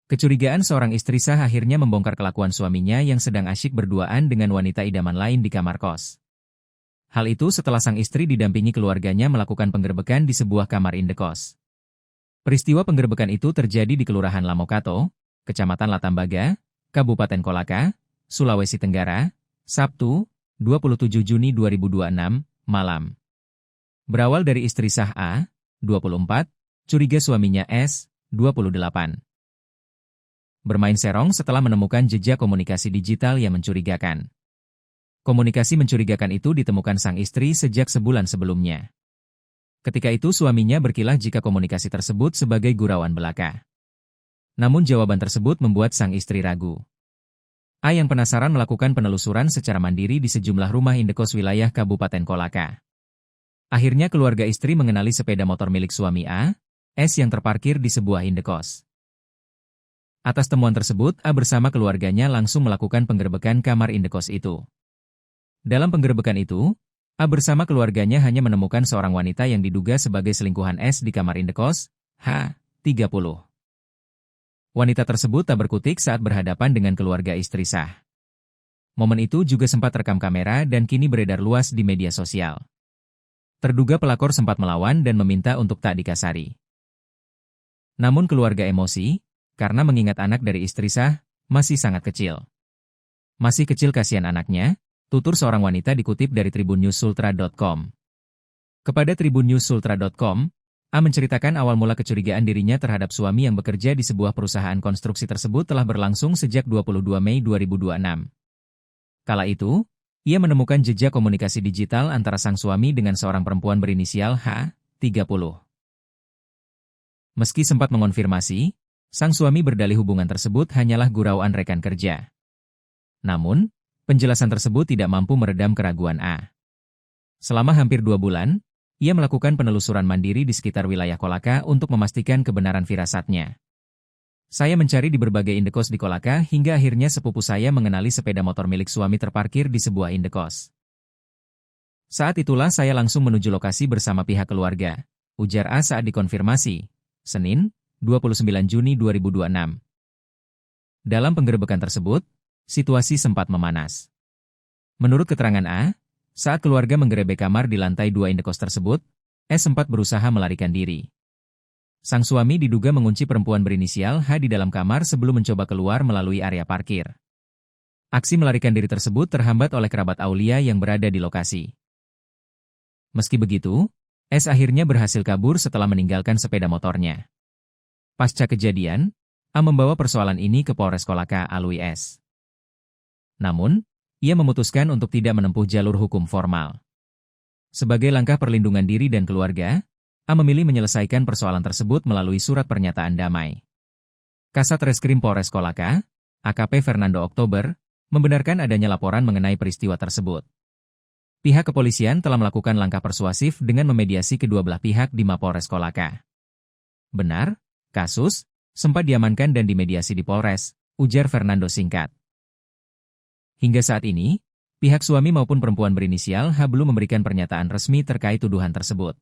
Kecurigaan seorang istri sah akhirnya membongkar kelakuan suaminya yang sedang asyik berduaan dengan wanita idaman lain di kamar kos. Hal itu setelah sang istri didampingi keluarganya melakukan penggerbekan di sebuah kamar indekos. Peristiwa penggerbekan itu terjadi di Kelurahan Lamokato, Kecamatan Latambaga, Kabupaten Kolaka, Sulawesi Tenggara, Sabtu, 27 Juni 2026, malam. Berawal dari istri sah A, 24, curiga suaminya S, 28. Bermain serong setelah menemukan jejak komunikasi digital yang mencurigakan. Komunikasi mencurigakan itu ditemukan sang istri sejak sebulan sebelumnya. Ketika itu suaminya berkilah jika komunikasi tersebut sebagai gurauan belaka. Namun jawaban tersebut membuat sang istri ragu. A yang penasaran melakukan penelusuran secara mandiri di sejumlah rumah indekos wilayah Kabupaten Kolaka. Akhirnya keluarga istri mengenali sepeda motor milik suami A, S yang terparkir di sebuah indekos. Atas temuan tersebut, A bersama keluarganya langsung melakukan penggerbekan kamar indekos itu. Dalam penggerbekan itu, A bersama keluarganya hanya menemukan seorang wanita yang diduga sebagai selingkuhan S di kamar indekos, H, 30. Wanita tersebut tak berkutik saat berhadapan dengan keluarga istri sah. Momen itu juga sempat terekam kamera dan kini beredar luas di media sosial. Terduga pelakor sempat melawan dan meminta untuk tak dikasari. Namun keluarga emosi, karena mengingat anak dari istri sah, masih sangat kecil. Masih kecil kasihan anaknya, tutur seorang wanita dikutip dari tribunnewsultra.com. Kepada tribunnewsultra.com, A menceritakan awal mula kecurigaan dirinya terhadap suami yang bekerja di sebuah perusahaan konstruksi tersebut telah berlangsung sejak 22 Mei 2026. Kala itu, ia menemukan jejak komunikasi digital antara sang suami dengan seorang perempuan berinisial H, 30. Meski sempat mengonfirmasi, sang suami berdalih hubungan tersebut hanyalah gurauan rekan kerja. Namun, penjelasan tersebut tidak mampu meredam keraguan A. Selama hampir 2 bulan, ia melakukan penelusuran mandiri di sekitar wilayah Kolaka untuk memastikan kebenaran firasatnya. Saya mencari di berbagai indekos di Kolaka hingga akhirnya sepupu saya mengenali sepeda motor milik suami terparkir di sebuah indekos. Saat itulah saya langsung menuju lokasi bersama pihak keluarga, ujar A saat dikonfirmasi, Senin, 29 Juni 2026. Dalam penggerbekan tersebut, situasi sempat memanas. Menurut keterangan A, saat keluarga menggerebek kamar di lantai 2 indekos tersebut, S sempat berusaha melarikan diri. Sang suami diduga mengunci perempuan berinisial H di dalam kamar sebelum mencoba keluar melalui area parkir. Aksi melarikan diri tersebut terhambat oleh kerabat Aulia yang berada di lokasi. Meski begitu, S akhirnya berhasil kabur setelah meninggalkan sepeda motornya. Pasca kejadian, A membawa persoalan ini ke Polres Kolaka Alwi S. Namun, ia memutuskan untuk tidak menempuh jalur hukum formal. Sebagai langkah perlindungan diri dan keluarga, A memilih menyelesaikan persoalan tersebut melalui surat pernyataan damai. Kasat Reskrim Polres Kolaka, AKP Fernando Oktober, membenarkan adanya laporan mengenai peristiwa tersebut. Pihak kepolisian telah melakukan langkah persuasif dengan memediasi kedua belah pihak di Mapolres Kolaka. Benar, kasus sempat diamankan dan dimediasi di Polres, ujar Fernando singkat. Hingga saat ini, pihak suami maupun perempuan berinisial H belum memberikan pernyataan resmi terkait tuduhan tersebut.